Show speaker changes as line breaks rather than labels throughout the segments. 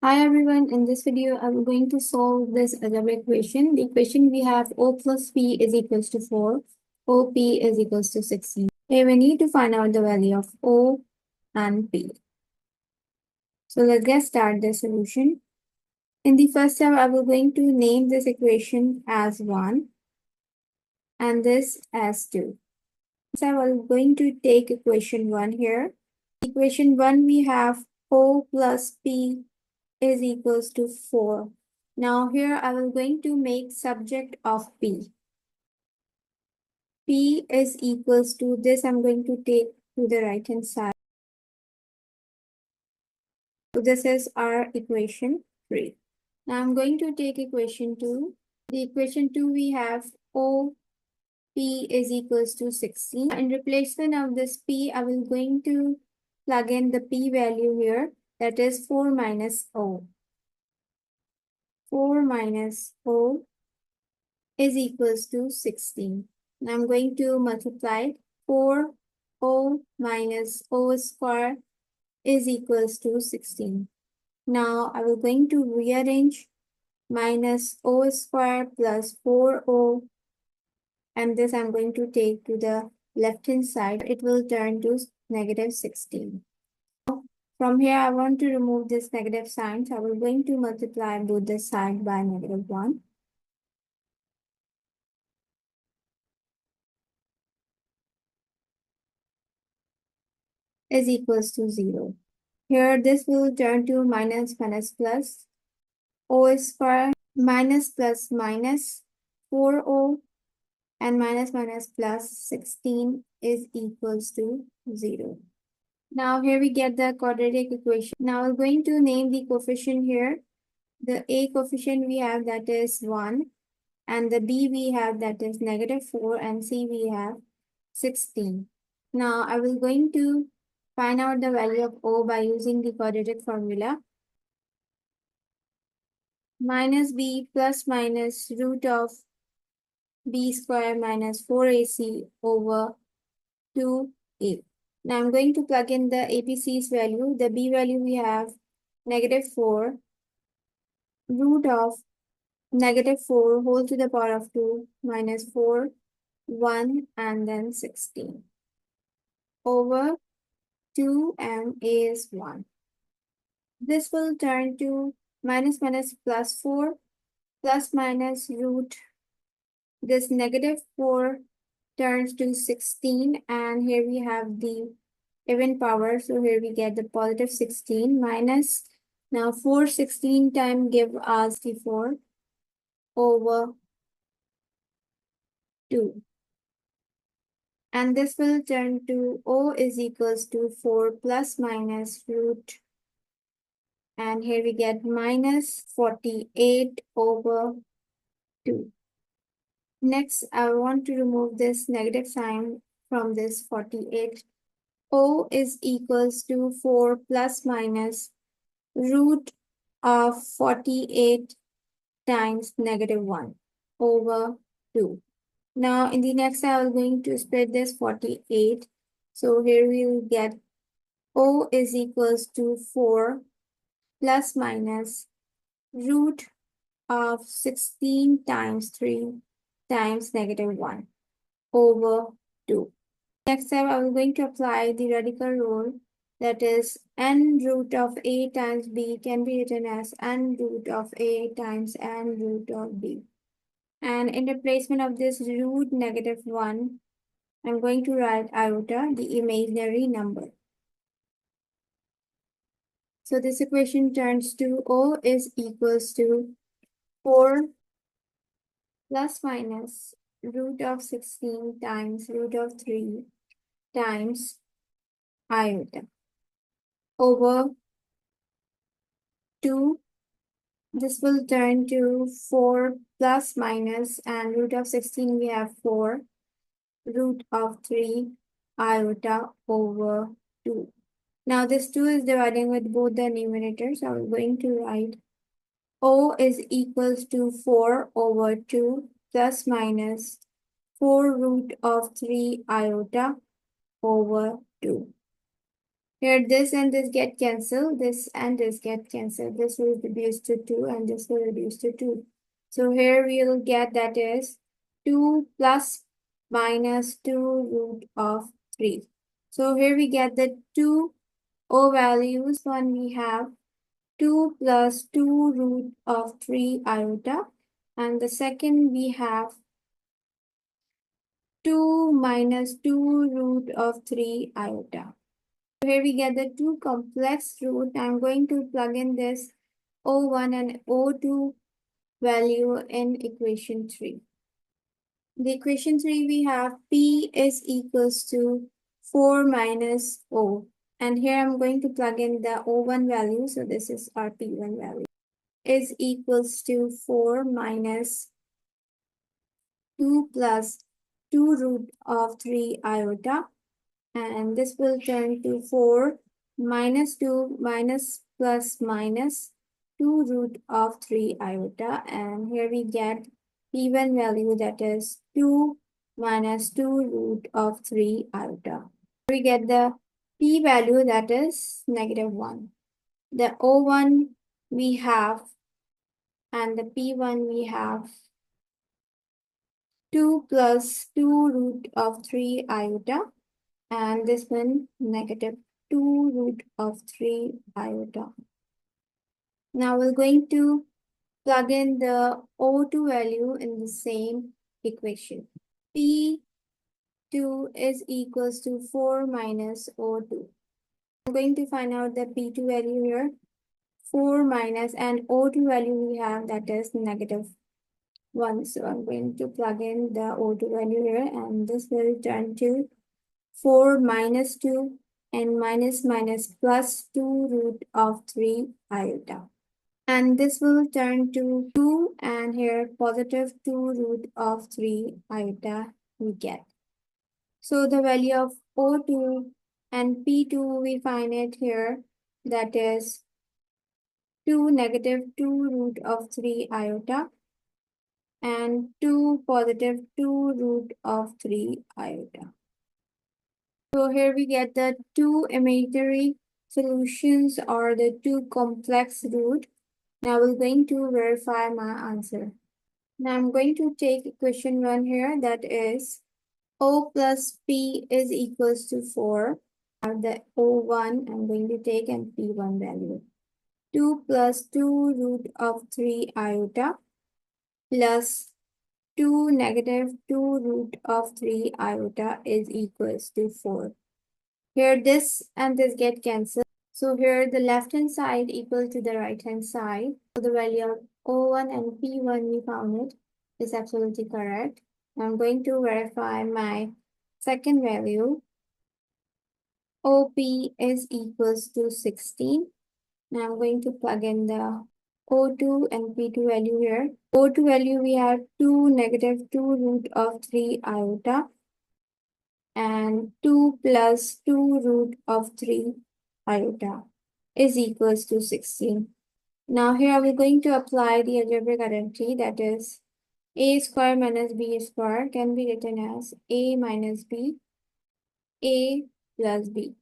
Hi everyone, in this video I'm going to solve this algebraic equation. The equation we have O plus P is equals to 4, OP is equals to 16. Here we need to find out the value of O and P. So let's get started the solution. In the first step, I will going to name this equation as 1 and this as 2. So I will going to take equation 1 here. Equation 1 we have O plus P is equals to 4. Now here I will going to make subject of P. P is equals to this. I'm going to take to the right hand side. So this is our equation 3. Now I'm going to take equation 2. The equation 2 we have O P is equals to 16. In replacement of this P, I will going to plug in the P value here. That is 4 minus O. 4 minus O is equals to 16. Now I'm going to multiply 4O minus O square is equals to 16. Now I will going to rearrange minus O square plus 4O, and this I'm going to take to the left hand side. It will turn to negative 16. From here I want to remove this negative sign, so I will going to multiply both the side by negative 1. Is equals to 0. Here this will turn to minus plus O square minus plus minus 4O and minus plus 16 is equals to 0. Now here we get the quadratic equation. Now we're going to name the coefficient here. The A coefficient we have that is 1 and the B we have that is negative 4 and C we have 16. Now I will going to find out the value of O by using the quadratic formula. Minus B plus minus root of B square minus 4AC over 2A. Now I'm going to plug in the ABC's value. The B value we have negative 4 root of negative 4 whole to the power of 2 minus 4, 1 and then 16 over 2 and A is 1. This will turn to minus plus 4 plus minus root. This negative 4 turns to 16 and here we have the even power. So here we get the positive 16 minus. Now 4 16 times give us the 4 over 2. And this will turn to O is equals to 4 plus minus root. And here we get minus 48 over 2. Next, I want to remove this negative sign from this 48. O is equals to 4 plus minus root of 48 times negative 1 over 2. Now, in the next, I am going to split this 48. So here we will get O is equals to 4 plus minus root of 16 times 3 times negative 1 over 2. Next step, I am going to apply the radical rule, that is n root of A times B can be written as n root of A times n root of B. And in replacement of this root negative 1, I'm going to write iota, the imaginary number. So this equation turns to O is equals to 4 plus minus root of 16 times root of 3 times iota over 2. This will turn to 4 plus minus and root of 16 we have 4 root of 3 iota over 2. Now this 2 is dividing with both the numerators. So I'm going to write O is equals to 4 over 2 plus minus 4 root of 3 iota over 2. Here this and this get cancelled, this and this get cancelled. This will reduce to 2 and this will reduce to 2. So here we'll get that is 2 plus minus 2 root of 3. So here we get the two O values. One we have 2 plus 2 root of 3 iota, and the second we have 2 minus 2 root of 3 iota. So here we get the two complex root. I'm going to plug in this O1 and O2 value in equation 3. The equation 3 we have P is equals to 4 minus O. And here I'm going to plug in the O1 value. So this is our P1 value. Is equals to 4 minus 2 plus 2 root of 3 iota. And this will turn to 4 minus 2 minus plus minus 2 root of 3 iota. And here we get P1 value, that is 2 minus 2 root of 3 iota. We get the P value, that is -1. The O1 we have and the P1 we have 2 plus 2 root of 3 iota, and this one -2 root of 3 iota. Now we're going to plug in the O2 value in the same equation. P2 is equals to 4 minus O2. I'm going to find out the P2 value here. 4 minus and O2 value we have, that is -1. So I'm going to plug in the O2 value here, and this will turn to 4 minus 2 and minus plus 2 root of 3 iota. And this will turn to 2, and here positive 2 root of 3 iota we get. So the value of O2 and P2 we find it here, that is 2 -2 root of 3 iota and 2 positive 2 root of 3 iota. So here we get the two imaginary solutions or the two complex root. Now we're going to verify my answer. Now I'm going to take question 1 here, that is O plus P is equals to 4. The O1 I'm going to take and P1 value. 2 plus 2 root of 3 iota plus 2 -2 root of 3 iota is equals to 4. Here this and this get cancelled. So here the left hand side equal to the right hand side. So the value of O1 and P1 we found it is absolutely correct. I'm going to verify my second value. OP is equals to 16. Now I'm going to plug in the O2 and P2 value here. O2 value we have 2 -2 root of 3 iota and 2 plus 2 root of 3 iota is equals to 16. Now here we're going to apply the algebraic identity, that is a square minus b square can be written as a minus b, a plus b.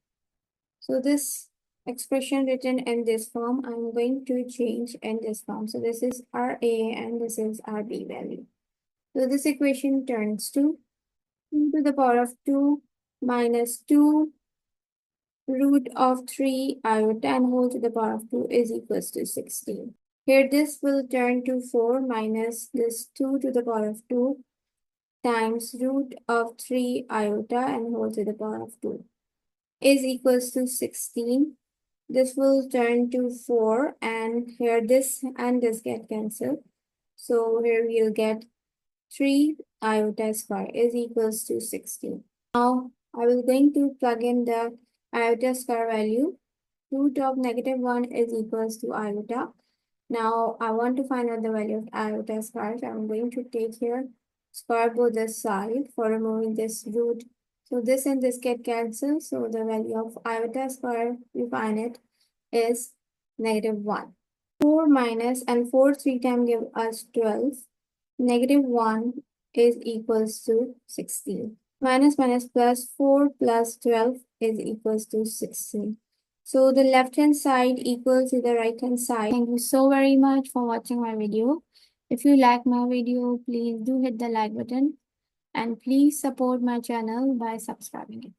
So this expression written in this form, I'm going to change in this form. So this is our a and this is our b value. So this equation turns to 2 to the power of 2 minus 2 root of 3 iota and whole to the power of 2 is equals to 16. Here this will turn to 4 minus this 2 to the power of 2 times root of 3 iota and whole to the power of 2 is equals to 16. This will turn to 4, and here this and this get cancelled. So here we'll get 3 iota square is equals to 16. Now I will going to plug in the iota square value. Root of -1 is equals to iota. Now I want to find out the value of iota square. So I'm going to take here square both the side for removing this root. So this and this get cancelled. So the value of iota square, we find it, is -1. 4 minus and 4 3 times give us 12. -1 is equals to 16. Minus plus 4 plus 12 is equals to 16. So the left hand side equals to the right hand side. Thank you so very much for watching my video. If you like my video, please do hit the like button and please support my channel by subscribing it.